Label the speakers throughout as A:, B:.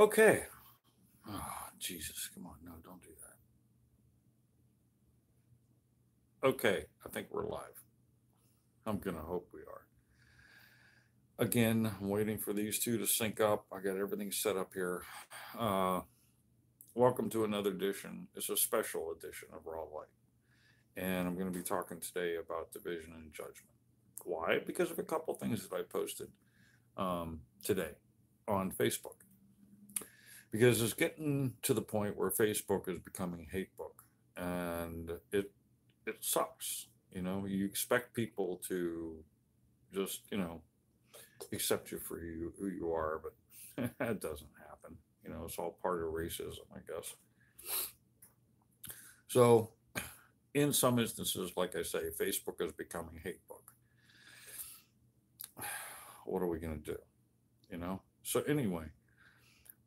A: Okay. Oh, Jesus, come on. No, don't do that. Okay, I think we're live. I'm going to hope we are. Again, I'm waiting for these two to sync up. I got everything set up here. Uh, Welcome to another edition. It's a special edition of Raw Light. And I'm going to be talking today about division and judgment. Why? Because of a couple things that I posted today on Facebook. Because it's getting to the point where Facebook is becoming hate book, and it sucks. You expect people to just accept you for who you are, but that doesn't happen. It's all part of racism, I guess. So, in some instances, like I say, Facebook is becoming hate book. What are we going to do? So anyway,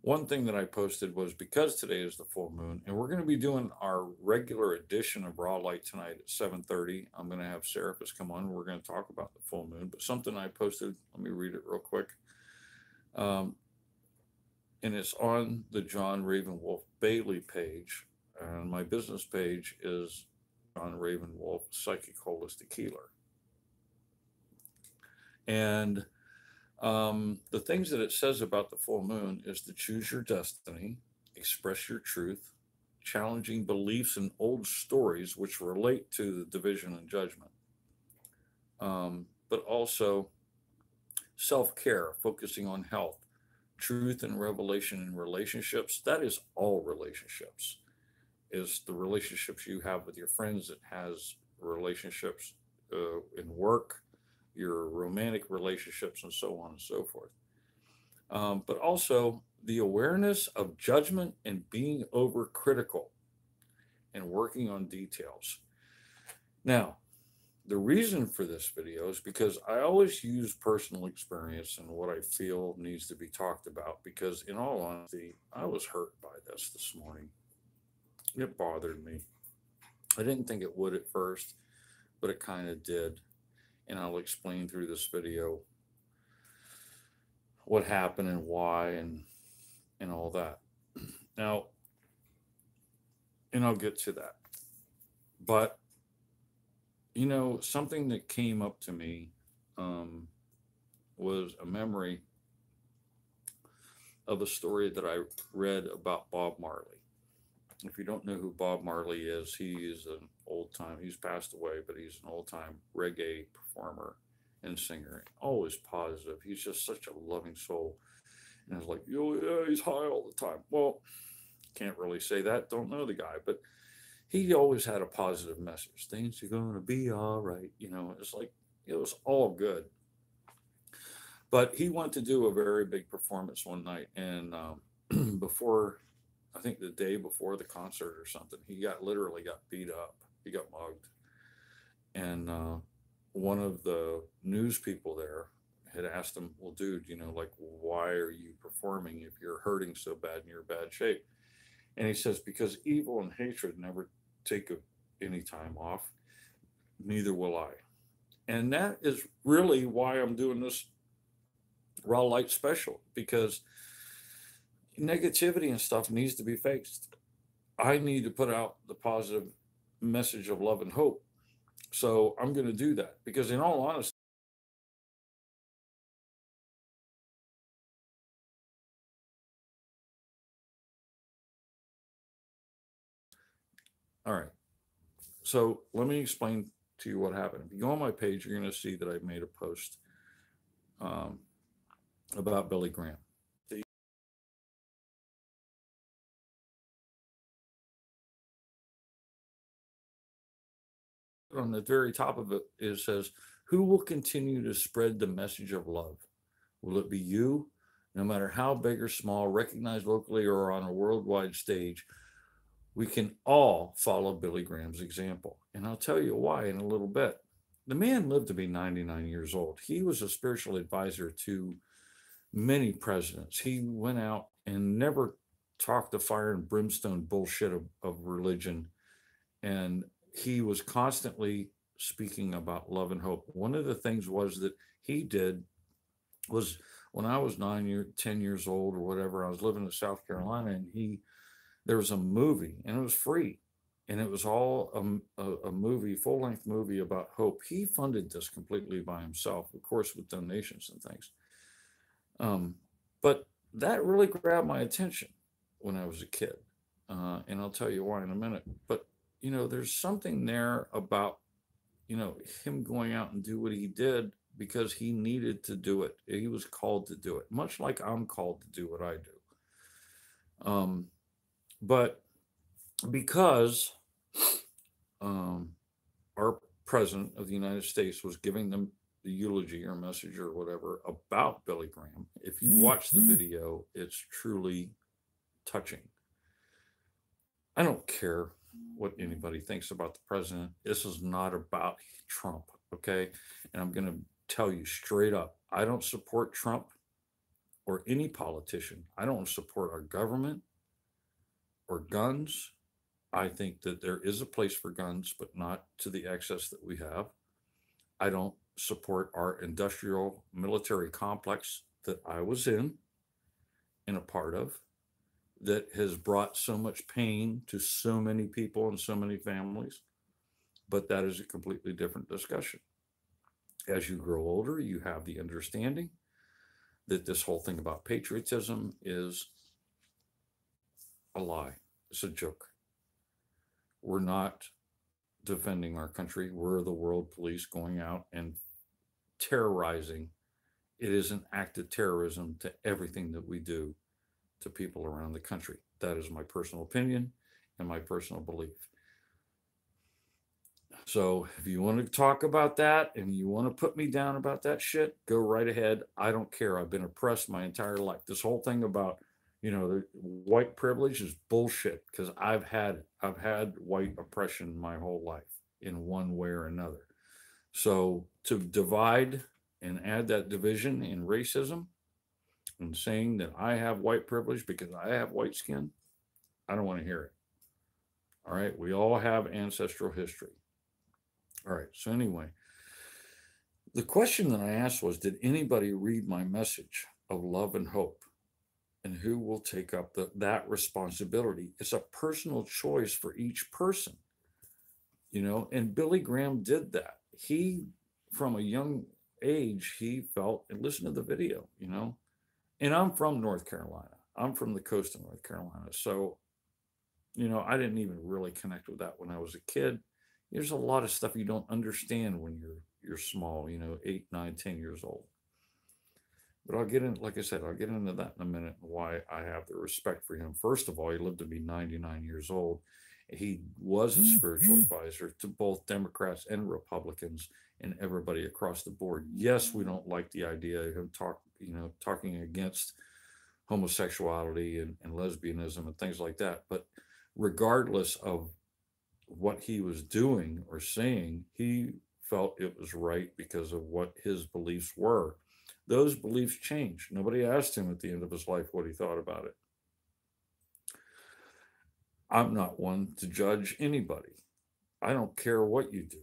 A: one thing that I posted was because today is the full moon, and we're going to be doing our regular edition of Raw Light tonight at 7:30. I'm going to have Serapis come on. We're going to talk about the full moon. But something I posted, let me read it real quick. Um, and it's on the John Ravenwolf Bailey page. And my business page is John Ravenwolf Psychic Holistic Healer. And the things that it says about the full moon is to choose your destiny, express your truth, challenging beliefs and old stories which relate to the division and judgment, but also self care, focusing on health, truth and revelation in relationships. That is all relationships, is the relationships you have with your friends, it has relationships in work, your romantic relationships, and so on and so forth. But also the awareness of judgment and being overcritical and working on details. Now, the reason for this video is because I always use personal experience and what I feel needs to be talked about. Because, in all honesty, I was hurt by this morning. It bothered me. I didn't think it would at first, but it kind of did. And I'll explain through this video what happened and why and all that. Now, and I'll get to that. But something that came up to me um, was a memory of a story that I read about Bob Marley. If you don't know who Bob Marley is, he is an old time. He's passed away, but he's an old time reggae performer and singer. Always positive. He's just such a loving soul. And it's like, oh yeah, he's high all the time. Well, can't really say that. Don't know the guy, but he always had a positive message. Things are going to be all right. It's like it was all good. But he went to do a very big performance one night, and before, I think the day before the concert or something, he literally got beat up. He got mugged, and one of the news people there had asked him, "Well, dude, like, why are you performing if you're hurting so bad and you're in bad shape?" And he says, "Because evil and hatred never take any time off. Neither will I." And that is really why I'm doing this Raw Light special, because negativity and stuff needs to be faced. I need to put out the positive message of love and hope. So I'm going to do that because, in all honesty, all right. So let me explain to you what happened. If you go on my page, you're going to see that I made a post um, about Billy Graham. On the very top of it says, "Who will continue to spread the message of love? Will it be you? No matter how big or small, recognized locally or on a worldwide stage, we can all follow Billy Graham's example." And I'll tell you why in a little bit. The man lived to be 99 years old. He was a spiritual advisor to many presidents. He went out and never talked the fire and brimstone bullshit of religion. And he was constantly speaking about love and hope. One of the things was that he did was when I was 10 years old or whatever, I was living in South Carolina, and there was a movie, and it was free, and it was all a movie, full length movie about hope. He funded this completely by himself, of course, with donations and things. Um, but that really grabbed my attention when I was a kid, and I'll tell you why in a minute. But there's something there about him going out and do what he did because he needed to do it. He was called to do it, much like I'm called to do what I do. But because um, our president of the United States was giving them the eulogy or message or whatever about Billy Graham, if you watch the video, it's truly touching. I don't care what anybody thinks about the president. This is not about Trump, okay? And I'm going to tell you straight up, I don't support Trump or any politician. I don't support our government or guns. I think that there is a place for guns, but not to the excess that we have. I don't support our industrial military complex that I was in and a part of, that has brought so much pain to so many people and so many families. But that is a completely different discussion. As you grow older, you have the understanding that this whole thing about patriotism is a lie. It's a joke. We're not defending our country. We're the world police going out and terrorizing. It is an act of terrorism to everything that we do to people around the country. That is my personal opinion and my personal belief. So if you want to talk about that and you want to put me down about that shit, go right ahead. I don't care. I've been oppressed my entire life. This whole thing about the white privilege is bullshit because I've had white oppression my whole life in one way or another. So to divide and add that division in racism and saying that I have white privilege because I have white skin, I don't want to hear it. All right. We all have ancestral history. All right. So, anyway, the question that I asked was, did anybody read my message of love and hope? And who will take up that responsibility? It's a personal choice for each person, and Billy Graham did that. He, from a young age, he felt, and listen to the video, and I'm from North Carolina. I'm from the coast of North Carolina. So, I didn't even really connect with that when I was a kid. There's a lot of stuff you don't understand when you're small, 8, 9, 10 years old. But like I said, I'll get into that in a minute and why I have the respect for him. First of all, he lived to be 99 years old. He was a spiritual advisor to both Democrats and Republicans and everybody across the board. Yes, we don't like the idea of him talking against homosexuality and lesbianism and things like that. But regardless of what he was doing or saying, he felt it was right because of what his beliefs were. Those beliefs changed. Nobody asked him at the end of his life what he thought about it. I'm not one to judge anybody. I don't care what you do.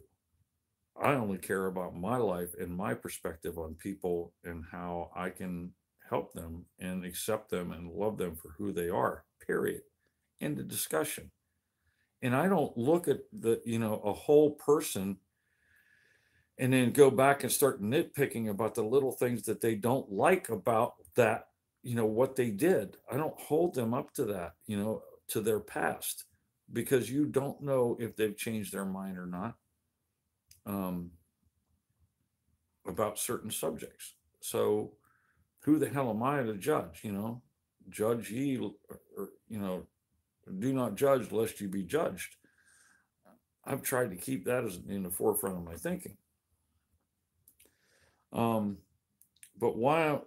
A: I only care about my life and my perspective on people and how I can help them and accept them and love them for who they are, period. End of discussion. And I don't look at a whole person and then go back and start nitpicking about the little things that they don't like about that, what they did. I don't hold them up to that, to their past, because you don't know if they've changed their mind or not um, about certain subjects. So who the hell am I to judge? Judge ye, or, do not judge lest you be judged. I've tried to keep that as in the forefront of my thinking. Um, but why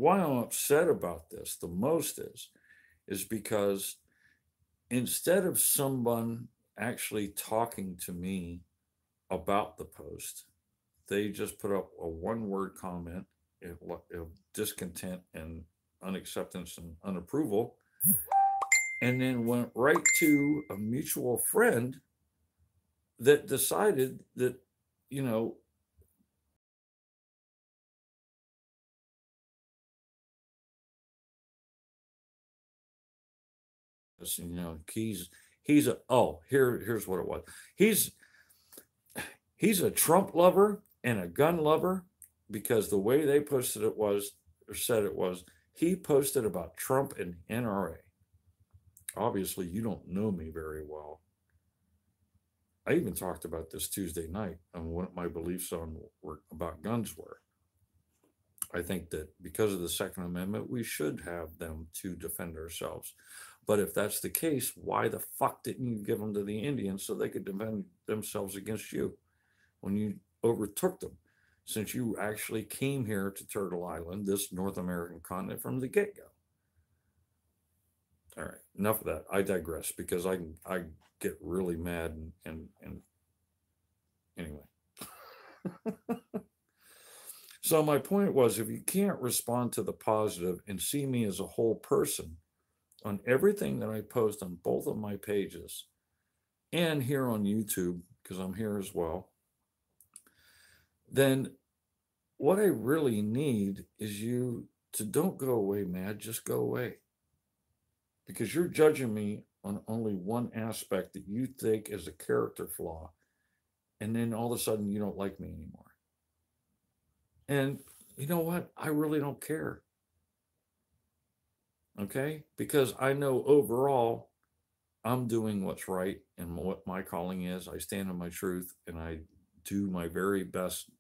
A: I'm upset about this the most is because instead of someone actually talking to me about the post, they just put up a one-word comment of discontent and unacceptance and unapproval, and then went right to a mutual friend that decided that, you know, You know, he's a oh here's what it was. He's he's a Trump lover and a gun lover because the way they posted it was or said it was he posted about Trump and NRA. Obviously, you don't know me very well. I even talked about this Tuesday night on what my beliefs on were about guns were. I think that because of the Second Amendment, we should have them to defend ourselves. But if that's the case, why the fuck didn't you give them to the Indians so they could defend themselves against you when you overtook them? Since you actually came here to Turtle Island, this North American continent, from the get go. All right, enough of that. I digress because I get really mad and anyway. So my point was, if you can't respond to the positive and see me as a whole person on everything that I post on both of my pages and here on YouTube, because I'm here as well, then what I really need is you to don't go away mad, just go away. Because you're judging me on only one aspect that you think is a character flaw, and then all of a sudden you don't like me anymore. And you know what? I really don't care. Okay? Because I know overall I'm doing what's right and what my calling is. I stand on my truth and I do my very best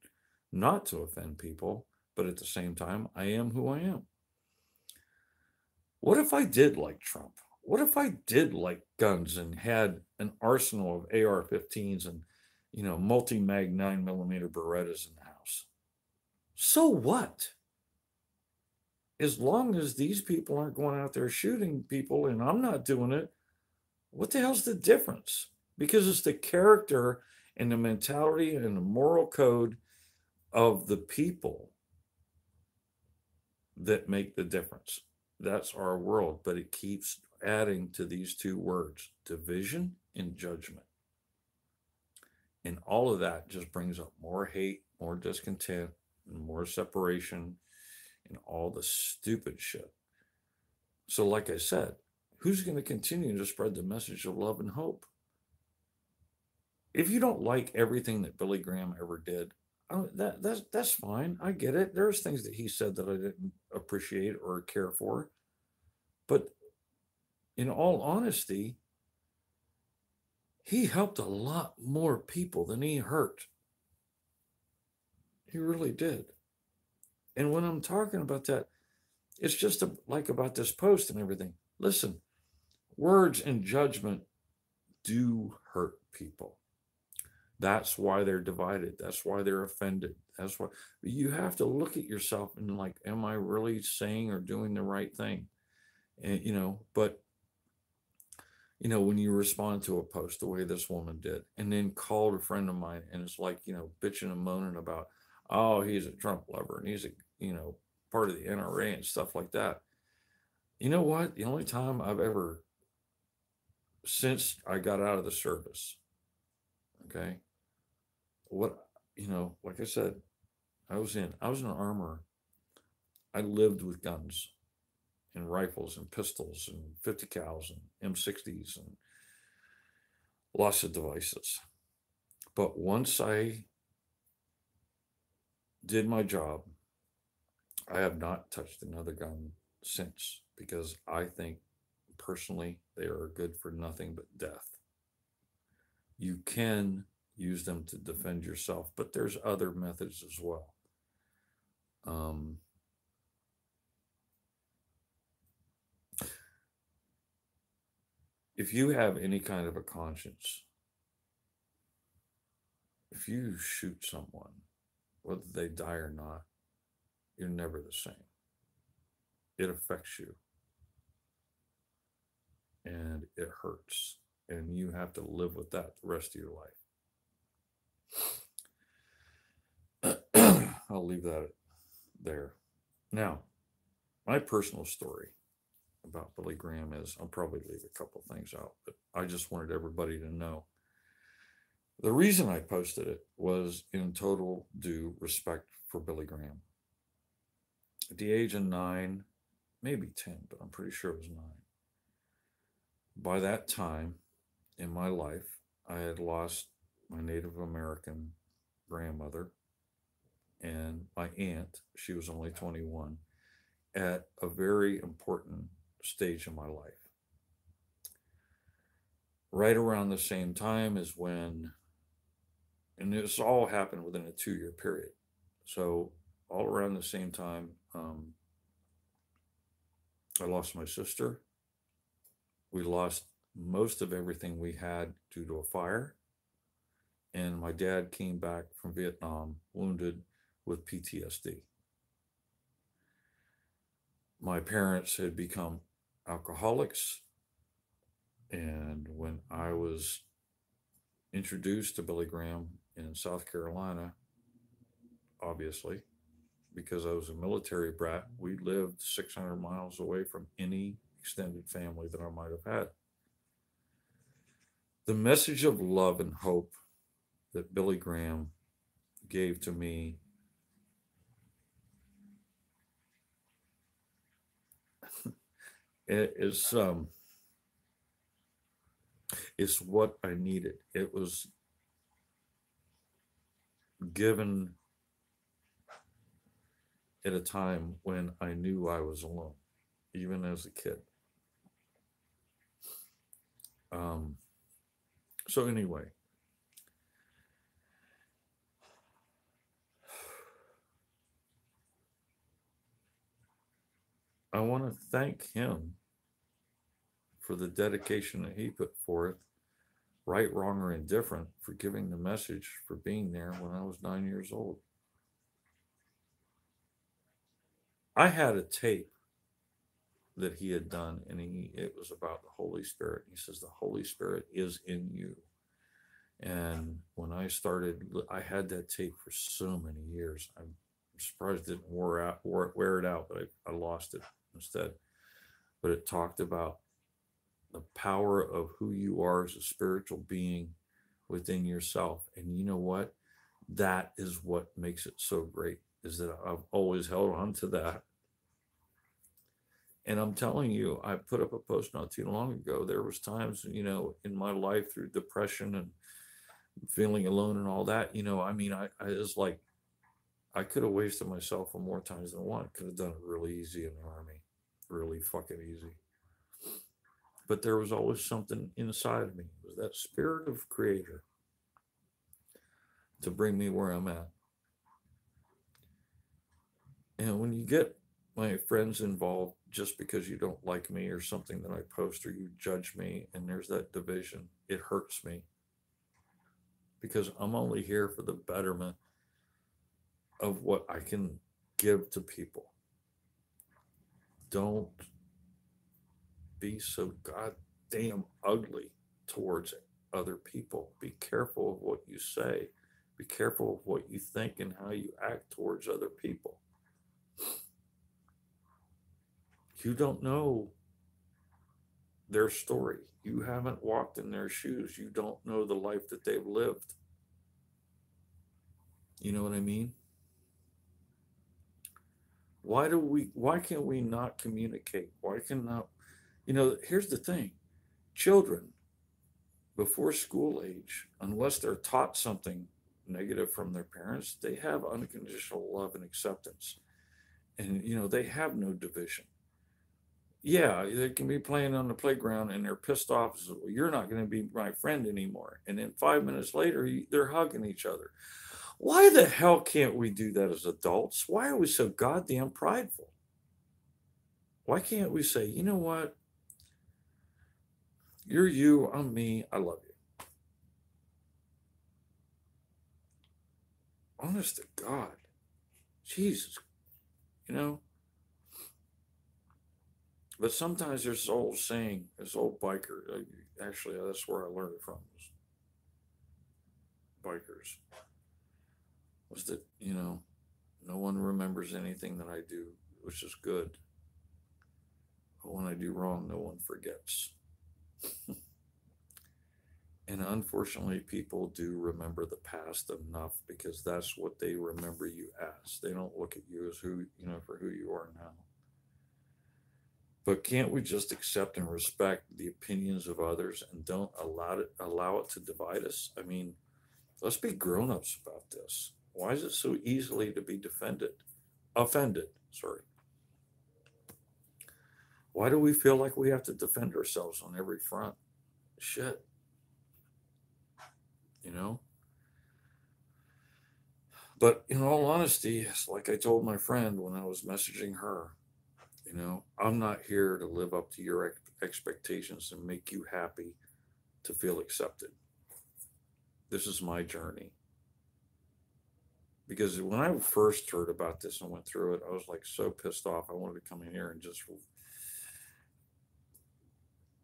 A: not to offend people, but at the same time, I am who I am. What if I did like Trump? What if I did like guns and had an arsenal of AR-15s and, multi-mag 9mm Berettas in the house? So what? As long as these people aren't going out there shooting people and I'm not doing it, what the hell's the difference? Because it's the character and the mentality and the moral code of the people that make the difference. That's our world, but it keeps adding to these two words, division and judgment. And all of that just brings up more hate, more discontent, and more separation, and all the stupid shit. So, like I said, who's going to continue to spread the message of love and hope? If you don't like everything that Billy Graham ever did, that's fine. I get it. There's things that he said that I didn't appreciate or care for. But in all honesty, he helped a lot more people than he hurt. He really did. And when I'm talking about that, it's just like about this post and everything. Listen, words and judgment do hurt people. That's why they're divided. That's why they're offended. That's why you have to look at yourself and like, am I really saying or doing the right thing? And but when you respond to a post the way this woman did, and then called a friend of mine, and it's like, bitching and moaning about, oh, he's a Trump lover and he's a, part of the NRA and stuff like that. You know what? The only time I've ever, since I got out of the service, okay, what, like I said, I was an armorer. I lived with guns and rifles and pistols and 50 cals and M60s and lots of devices. But once I did my job, I have not touched another gun since because I think personally they are good for nothing but death. You can use them to defend yourself, but there's other methods as well. Um, if you have any kind of a conscience, if you shoot someone, whether they die or not, you're never the same. It affects you and it hurts, and you have to live with that the rest of your life. I'll leave that there. Now, my personal story about Billy Graham is I'll probably leave a couple things out, but I just wanted everybody to know. The reason I posted it was in total due respect for Billy Graham. At the age of 9, maybe 10, but I'm pretty sure it was 9, By that time in my life, I had lost my Native American grandmother and my aunt. She was only 21 at a very important stage in my life. Right around the same time is when, and this all happened within a 2 year period. So, all around the same time, I lost my sister. We lost most of everything we had due to a fire. And my dad came back from Vietnam wounded with PTSD. My parents had become alcoholics. And when I was introduced to Billy Graham in South Carolina, obviously, because I was a military brat, we lived 600 miles away from any extended family that I might have had. The message of love and hope that Billy Graham gave to me is is what I needed. It was given at a time when I knew I was alone, even as a kid. Um, so anyway, I want to thank him for the dedication that he put forth, right, wrong, or indifferent, for giving the message, for being there when I was 9 years old. I had a tape that he had done, and it was about the Holy Spirit. He says the Holy Spirit is in you. And when I started, I had that tape for so many years. I'm surprised it didn't wear it out, but I lost it instead. But it talked about the power of who you are as a spiritual being within yourself. And you know what? That is what makes it so great, is that I've always held on to that. And I'm telling you, I put up a post not too long ago. There was times, in my life through depression and feeling alone and all that. I mean, I was like, I could have wasted myself on more times than one. Could have done it really easy in the army, really fucking easy. But there was always something inside of me. It was that spirit of creator to bring me where I'm at. And when you get my friends involved just because you don't like me or something that I post, or you judge me, and there's that division, it hurts me because I'm only here for the betterment of what I can give to people. Don't be so goddamn ugly towards other people. Be careful of what you say. Be careful of what you think and how you act towards other people. You don't know their story. You haven't walked in their shoes. You don't know the life that they've lived. You know what I mean? Why can we not communicate? Why cannot, here's the thing. Children before school age, unless they're taught something negative from their parents, they have unconditional love and acceptance. And they have no division. Yeah, they can be playing on the playground and they're pissed off. So, well, you're not going to be my friend anymore. And then 5 minutes later, they're hugging each other. Why the hell can't we do that as adults? Why are we so goddamn prideful? Why can't we say, you know what? You're you, I'm me, I love you. Honest to God. Jesus, you know? But sometimes there's this old saying, this old biker, actually, that's where I learned it from, bikers, was that, no one remembers anything that I do, which is good. But when I do wrong, no one forgets. And unfortunately, people do remember the past enough because that's what they remember you as. They don't look at you as for who you are now. But can't we just accept and respect the opinions of others and don't allow it to divide us? I mean, let's be grown-ups about this. Why is it so easily to be offended? Sorry. Why do we feel like we have to defend ourselves on every front? Shit, you know? But in all honesty, it's like I told my friend when I was messaging her, I'm not here to live up to your expectations and make you happy to feel accepted. This is my journey. Because when I first heard about this and went through it, I was like so pissed off. I wanted to come in here and just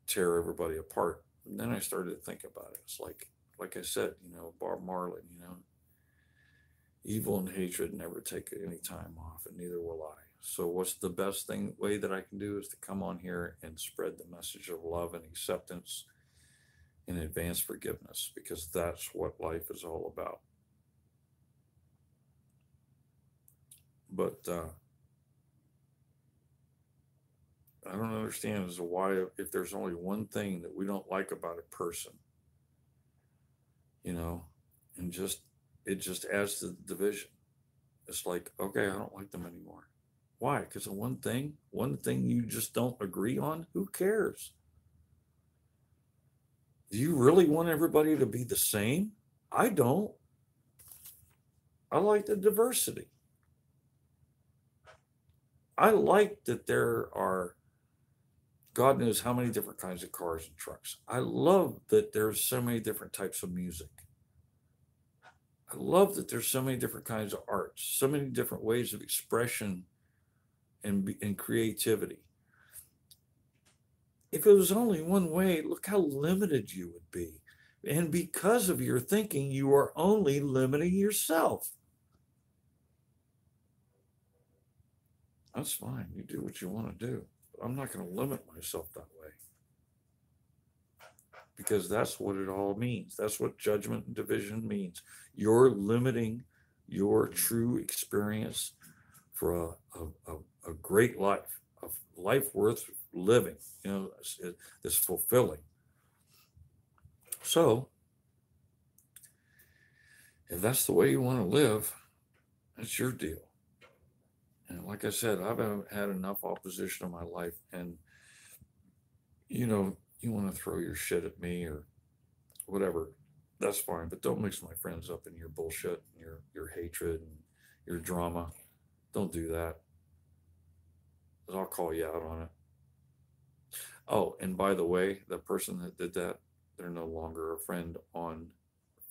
A: tear everybody apart. And then I started to think about it. It's like I said, Bob Marley, evil and hatred never take any time off, and neither will I. So, what's the best way that I can do is to come on here and spread the message of love and acceptance and advance forgiveness, because that's what life is all about. But I don't understand as to why, if there's only one thing that we don't like about a person, you know, and it just adds to the division. It's like, okay, I don't like them anymore. Why? Because of one thing you just don't agree on? Who cares? Do you really want everybody to be the same? I don't. I like the diversity. I like that there are, God knows how many different kinds of cars and trucks. I love that there's so many different types of music. I love that there's so many different kinds of arts, so many different ways of expression and creativity. If it was only one way, look how limited you would be. And because of your thinking, you are only limiting yourself. That's fine. You do what you want to do. But I'm not going to limit myself that way, because that's what it all means. That's what judgment and division means. You're limiting your true experience for a great life, a life worth living, that's fulfilling. So, if that's the way you want to live, that's your deal. And like I said, I've had enough opposition in my life. And, you want to throw your shit at me or whatever, that's fine. But don't mix my friends up in your bullshit, and your hatred and your drama. Don't do that. 'Cause I'll call you out on it. Oh, and by the way, the person that did that, they're no longer a friend on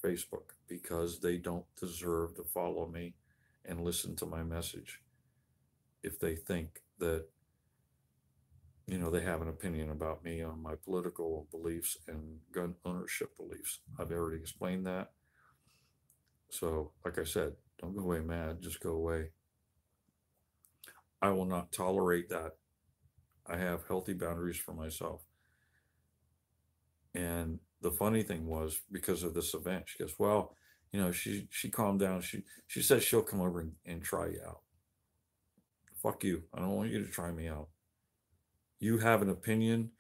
A: Facebook, because they don't deserve to follow me and listen to my message if they think that, they have an opinion about me on my political beliefs and gun ownership beliefs. I've already explained that. So, like I said, don't go away mad, just go away. I will not tolerate that. I have healthy boundaries for myself. And the funny thing was, because of this event, she goes, "Well, she calmed down. She says she'll come over and try you out." Fuck you. I don't want you to try me out. You have an opinion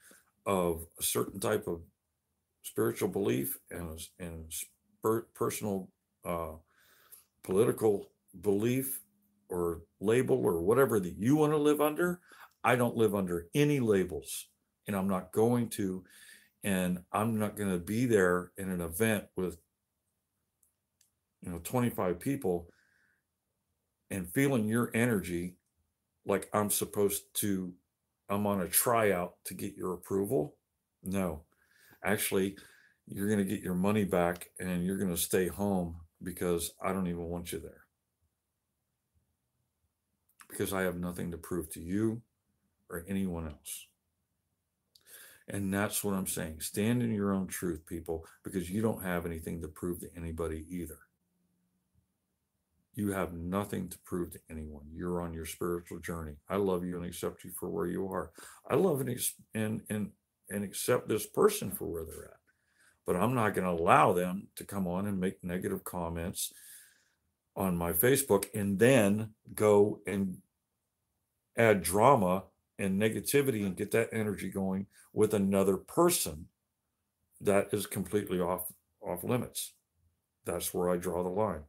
A: of a certain type of spiritual belief and personal uh, political belief or label or whatever that you want to live under. I don't live under any labels, and I'm not going to. And I'm not going to be there in an event with 25 people and feeling your energy like I'm on a tryout to get your approval. No, actually, you're going to get your money back and you're going to stay home, because I don't even want you there, because I have nothing to prove to you or anyone else. And that's what I'm saying. Stand in your own truth, people, because you don't have anything to prove to anybody either. You have nothing to prove to anyone. You're on your spiritual journey. I love you and accept you for where you are. I love and accept this person for where they're at. But I'm not going to allow them to come on and make negative comments on my Facebook and then go and add drama and negativity and get that energy going with another person, that is completely off limits. That's where I draw the line.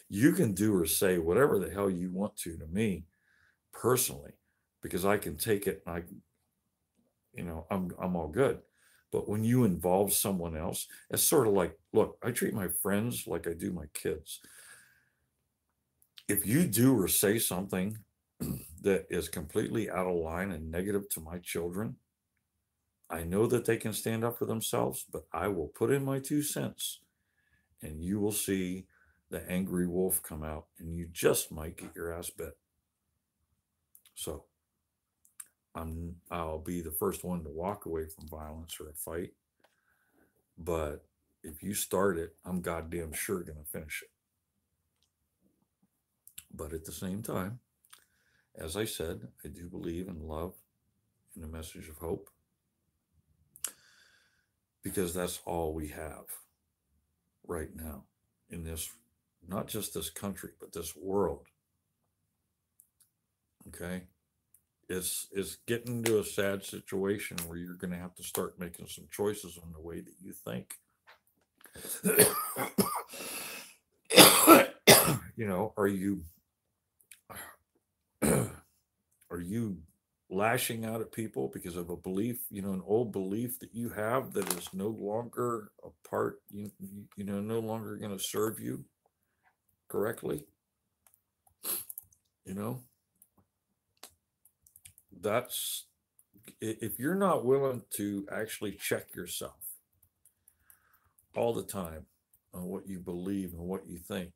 A: You can do or say whatever the hell you want to me personally, because I can take it and I'm all good. But when you involve someone else, it's sort of like, look, I treat my friends like I do my kids. If you do or say something that is completely out of line and negative to my children, I know that they can stand up for themselves, but I will put in my 2 cents, and you will see the angry wolf come out, and you just might get your ass bit. So I'll be the first one to walk away from violence or a fight, but if you start it, I'm goddamn sure gonna finish it. But at the same time, as I said, I do believe in love and a message of hope, because that's all we have right now in this, not just this country, but this world. Okay. It's getting to a sad situation where you're going to have to start making some choices on the way that you think. Are you are you lashing out at people because of a belief, an old belief that you have that is no longer a part, no longer going to serve you correctly? You know, that's, if you're not willing to actually check yourself all the time on what you believe and what you think,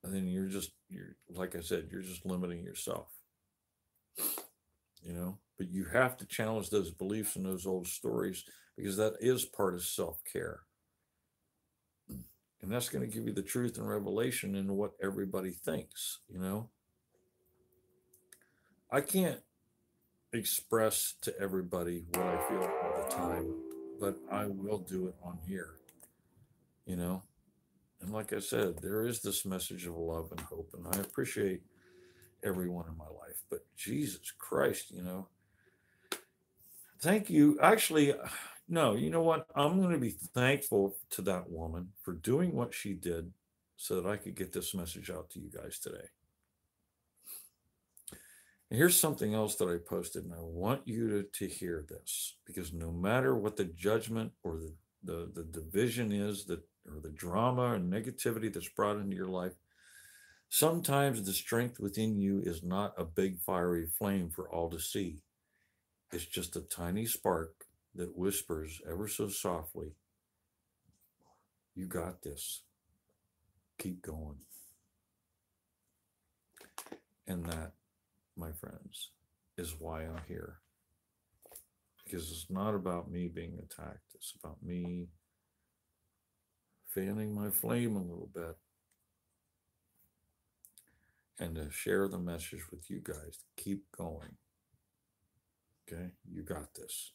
A: and then you're like I said, you're just limiting yourself. But you have to challenge those beliefs and those old stories, because that is part of self-care, and that's going to give you the truth and revelation into what everybody thinks. I can't express to everybody what I feel all the time, but I will do it on here, you know. And like I said, there is this message of love and hope, and I appreciate everyone in my life. But Jesus Christ, thank you. Actually, no, you know what? I'm going to be thankful to that woman for doing what she did so that I could get this message out to you guys today. And here's something else that I posted, and I want you to hear this, because no matter what the judgment or the division is, that or the drama and negativity that's brought into your life, sometimes the strength within you is not a big fiery flame for all to see. It's just a tiny spark that whispers ever so softly, "You got this. Keep going." And that, my friends, is why I'm here. Because it's not about me being attacked, it's about me fanning my flame a little bit and to share the message with you guys to keep going. Okay? You got this.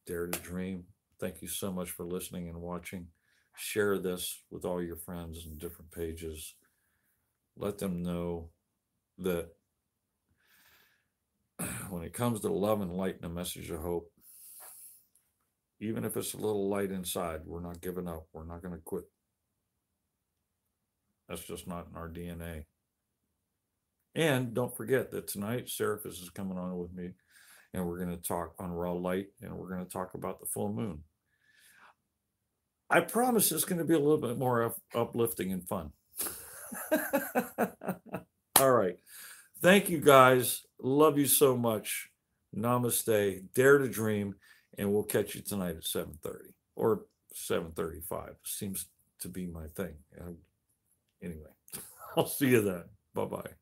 A: Dare to dream. Thank you so much for listening and watching. Share this with all your friends and different pages. Let them know that when it comes to love and light and a message of hope, even if it's a little light inside, we're not giving up. We're not going to quit. That's just not in our DNA. And don't forget that tonight, Seraphis is coming on with me, and we're going to talk on Raw Light, and we're going to talk about the full moon. I promise it's going to be a little bit more uplifting and fun. All right. Thank you, guys. Love you so much. Namaste. Dare to dream, and we'll catch you tonight at 7:30 or 7:35. Seems to be my thing. Anyway, I'll see you then. Bye-bye.